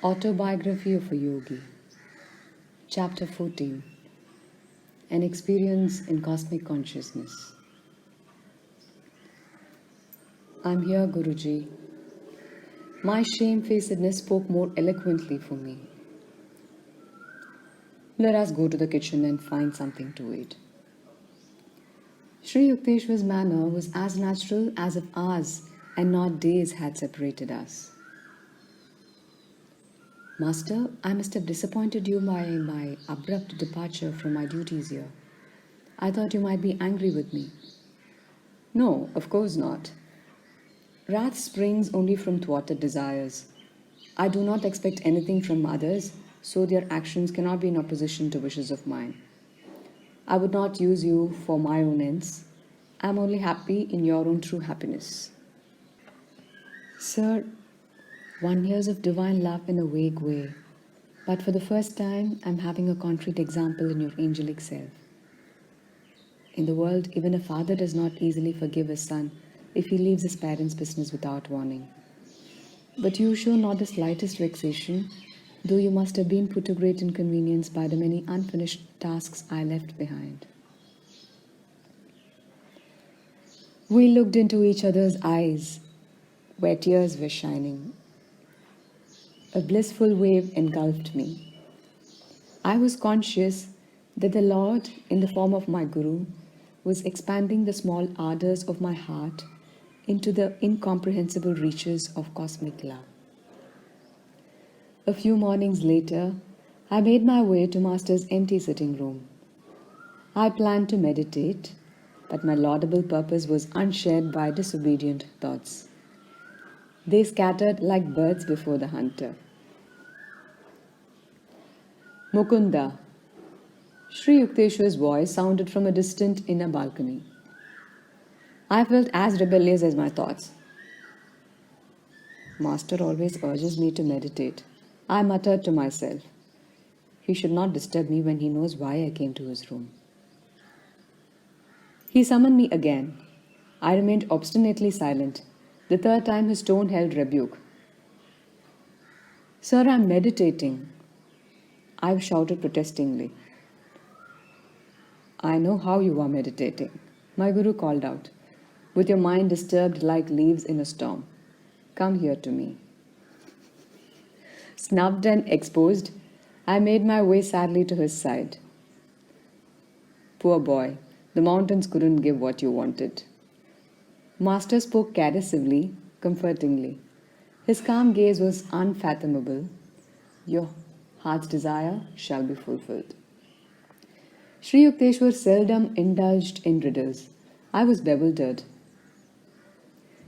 Autobiography of a Yogi, Chapter 14, An Experience in Cosmic Consciousness. I'm here, Guruji. My shamefacedness spoke more eloquently for me. Let us go to the kitchen and find something to eat. Sri Yukteswar's manner was as natural as if hours and not days had separated us. Master, I must have disappointed you by my abrupt departure from my duties here. I thought you might be angry with me. No, of course not. Wrath springs only from thwarted desires. I do not expect anything from others, so their actions cannot be in opposition to wishes of mine. I would not use you for my own ends. I am only happy in your own true happiness. Sir, one hears of divine love in a vague way, but for the first time, I'm having a concrete example in your angelic self. In the world, even a father does not easily forgive his son if he leaves his parents' business without warning. But you show not the slightest vexation, though you must have been put to great inconvenience by the many unfinished tasks I left behind. We looked into each other's eyes, where tears were shining. A blissful wave engulfed me. I was conscious that the Lord, in the form of my Guru, was expanding the small ardors of my heart into the incomprehensible reaches of cosmic love. A few mornings later, I made my way to Master's empty sitting room. I planned to meditate, but my laudable purpose was unshared by disobedient thoughts. They scattered like birds before the hunter. Mukunda. Sri Yukteswar's voice sounded from a distant inner balcony. I felt as rebellious as my thoughts. Master always urges me to meditate. I muttered to myself. He should not disturb me when he knows why I came to his room. He summoned me again. I remained obstinately silent. The third time his tone held rebuke. Sir, I am meditating. I shouted protestingly. I know how you are meditating, my Guru called out, with your mind disturbed like leaves in a storm. Come here to me. Snubbed and exposed, I made my way sadly to his side. Poor boy, the mountains couldn't give what you wanted. Master spoke caressively, comfortingly. His calm gaze was unfathomable. Your heart's desire shall be fulfilled. Sri Yukteswar seldom indulged in riddles. I was bewildered.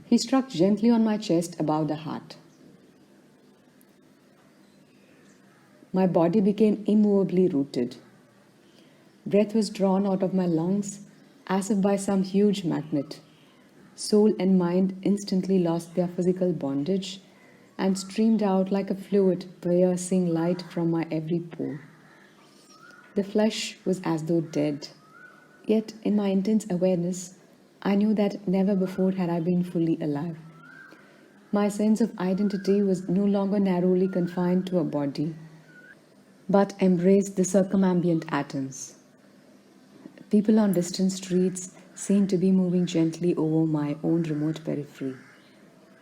He struck gently on my chest above the heart. My body became immovably rooted. Breath was drawn out of my lungs as if by some huge magnet. Soul and mind instantly lost their physical bondage and streamed out like a fluid piercing light from my every pore. The flesh was as though dead, yet in my intense awareness, I knew that never before had I been fully alive. My sense of identity was no longer narrowly confined to a body, but embraced the circumambient atoms. People on distant streets seemed to be moving gently over my own remote periphery.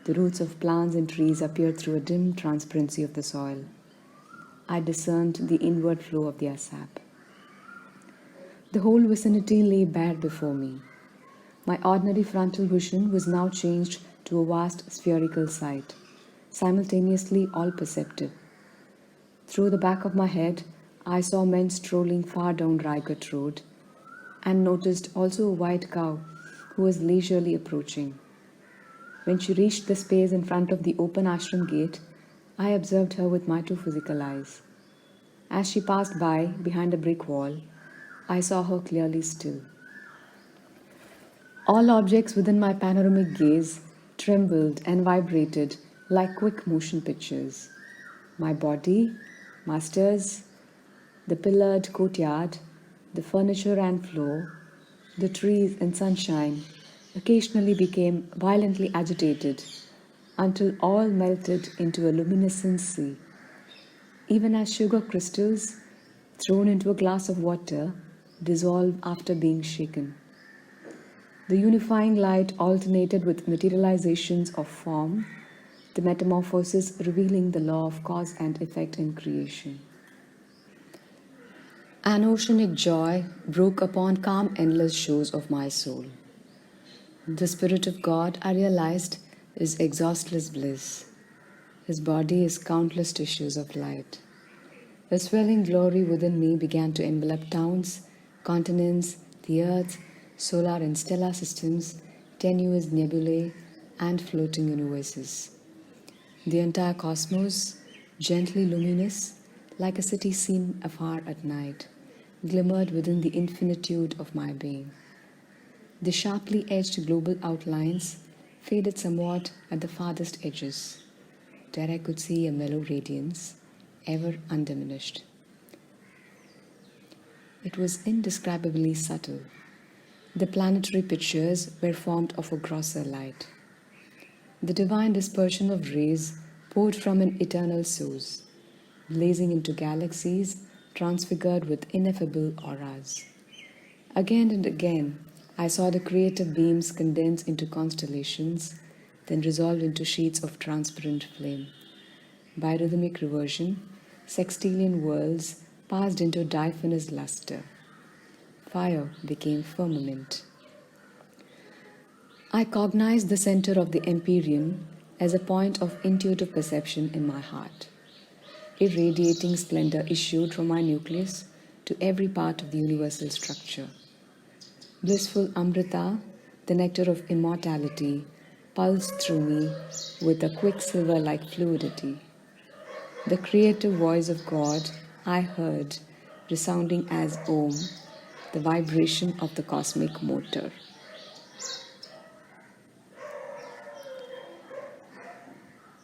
The roots of plants and trees appeared through a dim transparency of the soil. I discerned the inward flow of their sap. The whole vicinity lay bare before me. My ordinary frontal vision was now changed to a vast spherical sight, simultaneously all-perceptive. Through the back of my head, I saw men strolling far down Raigat Road, and noticed also a white cow who was leisurely approaching. When she reached the space in front of the open ashram gate, I observed her with my two physical eyes. As she passed by behind a brick wall, I saw her clearly still. All objects within my panoramic gaze trembled and vibrated like quick motion pictures. My body, Master's, the pillared courtyard, the furniture and floor, the trees and sunshine occasionally became violently agitated until all melted into a luminescent sea, even as sugar crystals thrown into a glass of water dissolve after being shaken. The unifying light alternated with materializations of form, the metamorphosis revealing the law of cause and effect in creation. An oceanic joy broke upon calm endless shores of my soul. The Spirit of God, I realized, is exhaustless bliss. His body is countless tissues of light. A swelling glory within me began to envelop towns, continents, the earth, solar and stellar systems, tenuous nebulae, and floating universes. The entire cosmos, gently luminous, like a city seen afar at night, glimmered within the infinitude of my being. The sharply edged global outlines faded somewhat at the farthest edges. There I could see a mellow radiance, ever undiminished. It was indescribably subtle. The planetary pictures were formed of a grosser light. The divine dispersion of rays poured from an eternal source, blazing into galaxies transfigured with ineffable auras. Again and again, I saw the creative beams condense into constellations, then resolved into sheets of transparent flame. By rhythmic reversion, sextillion worlds passed into diaphanous luster. Fire became firmament. I cognized the center of the empyrean as a point of intuitive perception in my heart. Irradiating splendor issued from my nucleus to every part of the universal structure. Blissful Amrita, the nectar of immortality, pulsed through me with a quicksilver-like fluidity. The creative voice of God I heard, resounding as Om, the vibration of the cosmic motor.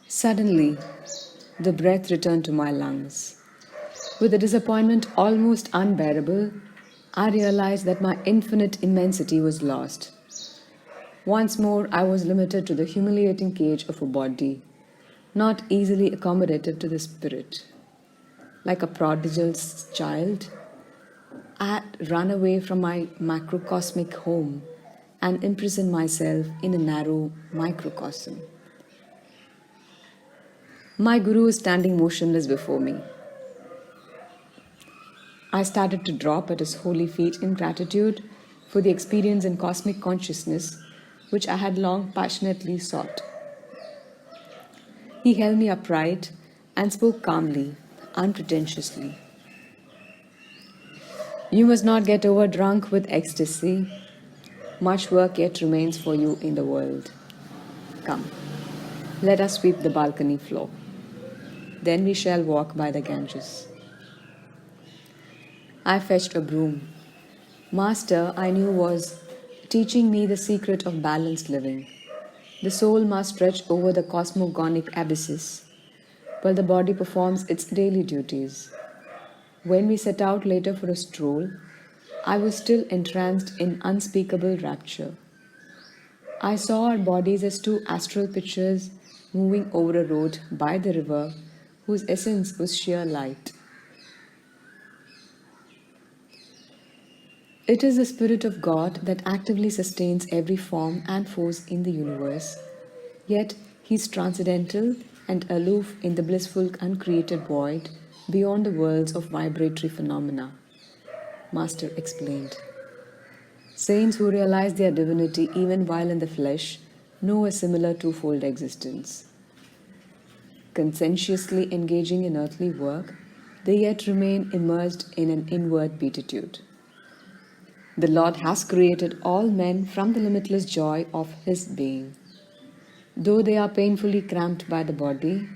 Suddenly, the breath returned to my lungs. With a disappointment almost unbearable, I realized that my infinite immensity was lost. Once more, I was limited to the humiliating cage of a body, not easily accommodative to the spirit. Like a prodigal child, I had run away from my macrocosmic home and imprisoned myself in a narrow microcosm. My Guru was standing motionless before me. I started to drop at his holy feet in gratitude for the experience in cosmic consciousness which I had long passionately sought. He held me upright and spoke calmly, unpretentiously. You must not get overdrunk with ecstasy. Much work yet remains for you in the world. Come, let us sweep the balcony floor. Then we shall walk by the Ganges. I fetched a broom. Master, I knew, was teaching me the secret of balanced living. The soul must stretch over the cosmogonic abysses, while the body performs its daily duties. When we set out later for a stroll, I was still entranced in unspeakable rapture. I saw our bodies as two astral pictures moving over a road by the river whose essence was sheer light. It is the Spirit of God that actively sustains every form and force in the universe, yet He is transcendental and aloof in the blissful uncreated void beyond the worlds of vibratory phenomena, Master explained. Saints who realize their divinity even while in the flesh know a similar twofold existence. Conscientiously engaging in earthly work, they yet remain immersed in an inward beatitude. The Lord has created all men from the limitless joy of His being. Though they are painfully cramped by the body,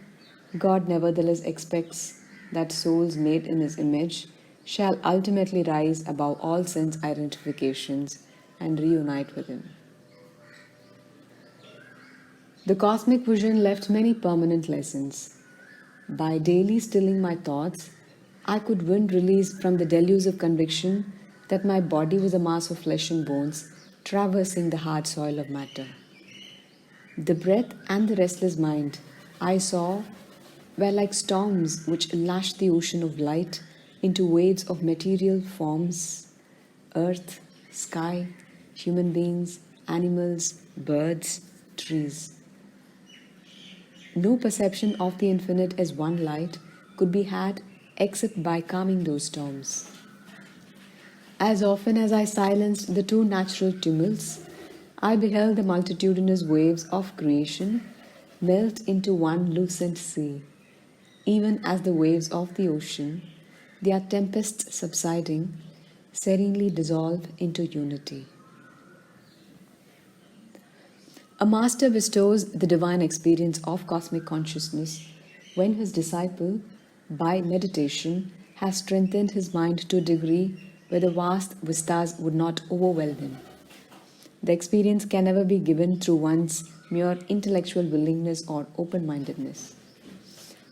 God nevertheless expects that souls made in His image shall ultimately rise above all sense identifications and reunite with Him. The cosmic vision left many permanent lessons. By daily stilling my thoughts, I could win release from the delusive conviction that my body was a mass of flesh and bones traversing the hard soil of matter. The breath and the restless mind I saw were like storms which lashed the ocean of light into waves of material forms: earth, sky, human beings, animals, birds, trees. No perception of the infinite as one light could be had except by calming those storms. As often as I silenced the two natural tumults, I beheld the multitudinous waves of creation melt into one lucent sea, even as the waves of the ocean, their tempests subsiding, serenely dissolve into unity. A master bestows the divine experience of cosmic consciousness when his disciple, by meditation, has strengthened his mind to a degree where the vast vistas would not overwhelm him. The experience can never be given through one's mere intellectual willingness or open mindedness.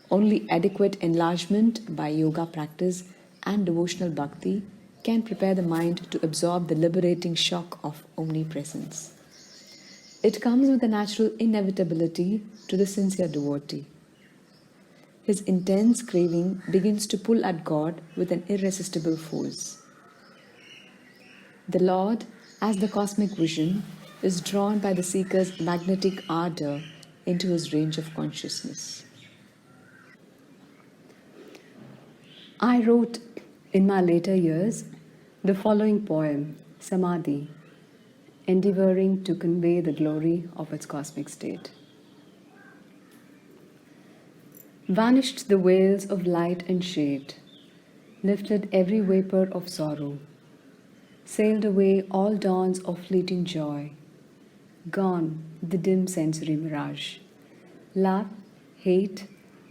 Only adequate enlargement by yoga practice and devotional bhakti can prepare the mind to absorb the liberating shock of omnipresence. It comes with a natural inevitability to the sincere devotee. His intense craving begins to pull at God with an irresistible force. The Lord, as the cosmic vision, is drawn by the seeker's magnetic ardor into his range of consciousness. I wrote in my later years the following poem, Samadhi, endeavoring to convey the glory of its cosmic state. Vanished the veils of light and shade, lifted every vapor of sorrow, sailed away all dawns of fleeting joy, gone the dim sensory mirage. Love, hate,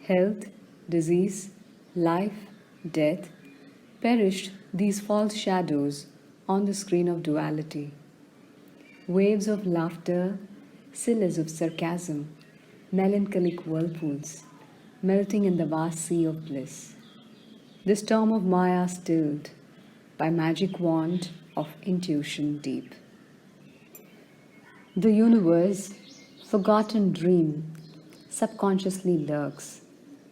health, disease, life, death, perished these false shadows on the screen of duality. Waves of laughter, silhouettes of sarcasm, melancholic whirlpools, melting in the vast sea of bliss. The storm of Maya stilled by magic wand of intuition deep. The universe, forgotten dream, subconsciously lurks,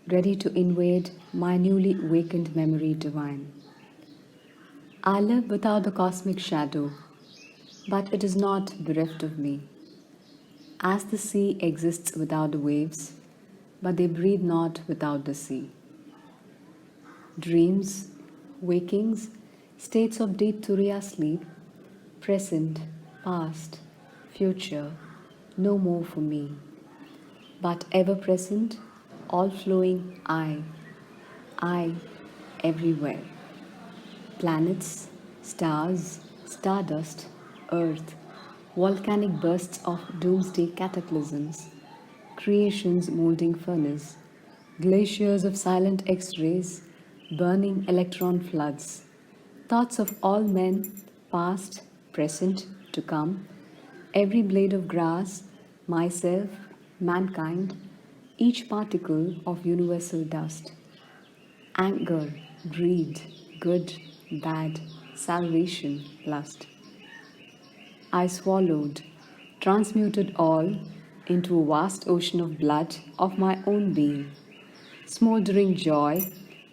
ready to invade my newly awakened memory divine. I live without the cosmic shadow, but it is not bereft of me. As the sea exists without the waves, but they breathe not without the sea. Dreams, wakings, states of deep Turiya sleep, present, past, future, no more for me, but ever present, all flowing I everywhere. Planets, stars, stardust, earth, volcanic bursts of doomsday cataclysms, creation's molding furnace, glaciers of silent X-rays, burning electron floods, thoughts of all men, past, present, to come, every blade of grass, myself, mankind, each particle of universal dust, anger, greed, good, bad, salvation, lust. I swallowed, transmuted all into a vast ocean of blood of my own being, smoldering joy,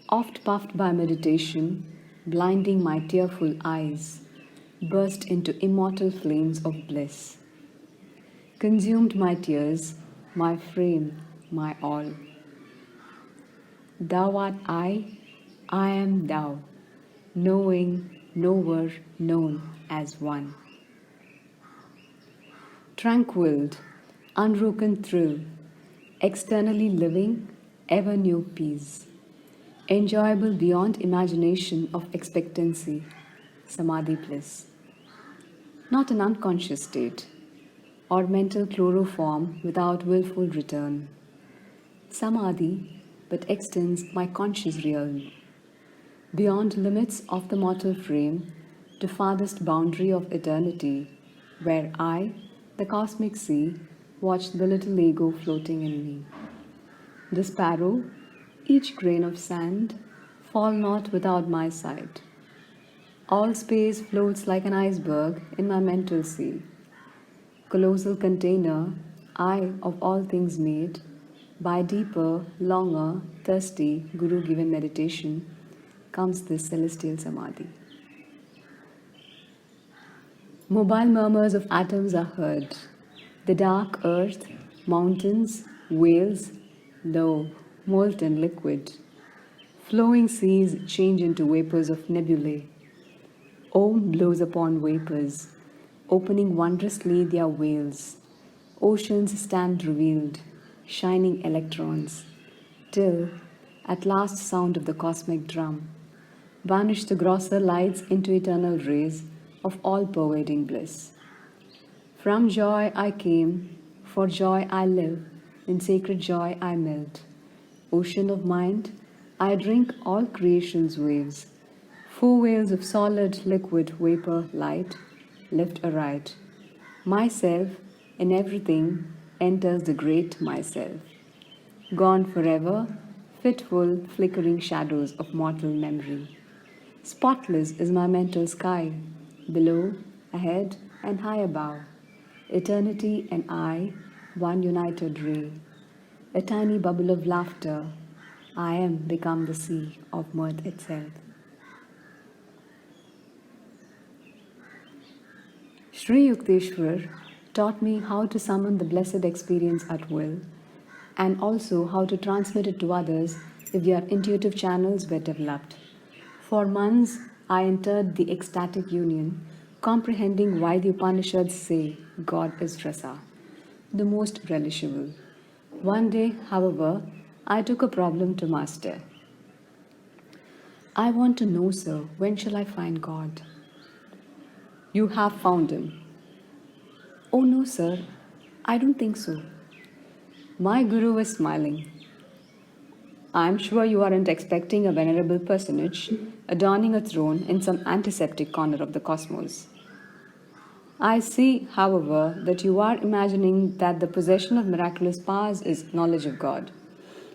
oft puffed by meditation, blinding my tearful eyes, burst into immortal flames of bliss, consumed my tears, my frame, my all. Thou art I am thou, knowing, knower, known as one. Tranquilled, unbroken thrill, externally living, ever new peace, enjoyable beyond imagination of expectancy, samadhi bliss. Not an unconscious state, or mental chloroform without willful return. Samadhi but extends my conscious realm, beyond limits of the mortal frame, to farthest boundary of eternity, where I, the cosmic sea, watch the little ego floating in me. The sparrow, each grain of sand, fall not without my sight. All space floats like an iceberg in my mental sea. Colossal container, I of all things made, By deeper, longer, thirsty, Guru given meditation comes this celestial samadhi. Mobile murmurs of atoms are heard. The dark earth, mountains, whales, low, molten liquid. Flowing seas change into vapors of nebulae. Om blows upon vapors, opening wondrously their veils. Oceans stand revealed, shining electrons, till, at last sound of the cosmic drum, vanish the grosser lights into eternal rays of all-pervading bliss. From joy I came, for joy I live, in sacred joy I melt. Ocean of mind, I drink all creation's waves. 4 veils of solid, liquid, vapor, light, lift aright. Myself, in everything, enters the great myself. Gone forever, fitful, flickering shadows of mortal memory. Spotless is my mental sky, below, ahead, and high above. Eternity and I, one united ray. A tiny bubble of laughter, I am become the sea of mirth itself. Sri Yukteswar taught me how to summon the blessed experience at will, and also how to transmit it to others if their intuitive channels were developed. For months, I entered the ecstatic union, comprehending why the Upanishads say God is rasa, the most relishable. One day, however, I took a problem to master. I want to know, sir, when shall I find God? You have found him. Oh no, sir, I don't think so. My guru was smiling. I'm sure you aren't expecting a venerable personage adorning a throne in some antiseptic corner of the cosmos. I see, however, that you are imagining that the possession of miraculous powers is knowledge of God.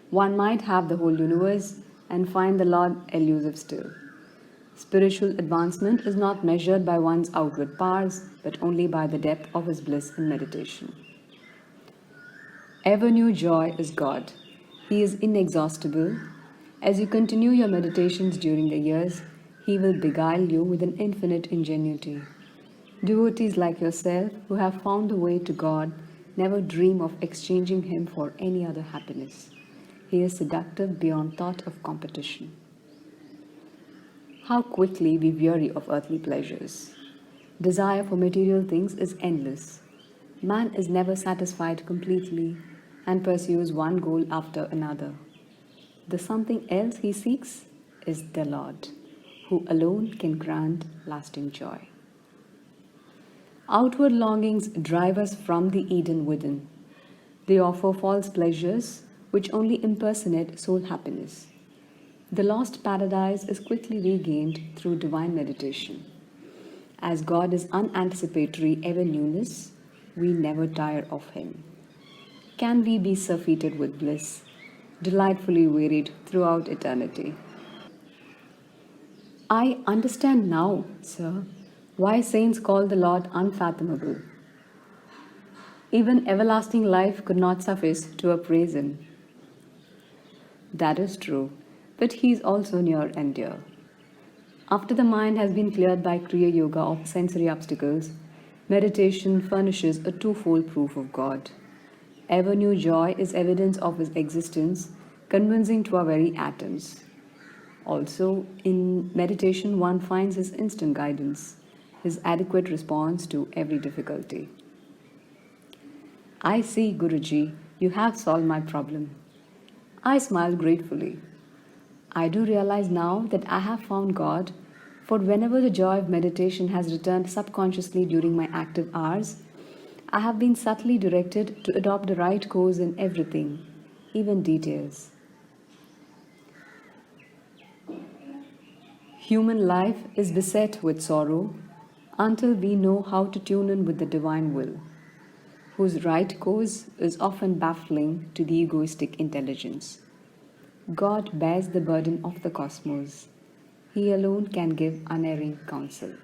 One might have the whole universe and find the Lord elusive still. Spiritual advancement is not measured by one's outward powers, but only by the depth of his bliss in meditation. Ever new joy is God. He is inexhaustible. As you continue your meditations during the years, He will beguile you with an infinite ingenuity. Devotees like yourself who have found the way to God never dream of exchanging Him for any other happiness. He is seductive beyond thought of competition. How quickly we weary of earthly pleasures. Desire for material things is endless. Man is never satisfied completely and pursues one goal after another. The something else he seeks is the Lord, who alone can grant lasting joy. Outward longings drive us from the Eden within. They offer false pleasures which only impersonate soul happiness. The lost paradise is quickly regained through divine meditation. As God is unanticipatory ever newness, we never tire of Him. Can we be surfeited with bliss, delightfully varied throughout eternity? I understand now, sir, why saints call the Lord unfathomable. Even everlasting life could not suffice to appraise Him. That is true, but He is also near and dear. After the mind has been cleared by Kriya Yoga of sensory obstacles, meditation furnishes a twofold proof of God. Ever new joy is evidence of His existence, convincing to our very atoms. Also, in meditation, one finds His instant guidance, His adequate response to every difficulty. I see, Guruji, you have solved my problem. I smile gratefully. I do realize now that I have found God, for whenever the joy of meditation has returned subconsciously during my active hours, I have been subtly directed to adopt the right course in everything, even details. Human life is beset with sorrow until we know how to tune in with the divine will, whose right course is often baffling to the egoistic intelligence. God bears the burden of the cosmos. He alone can give unerring counsel.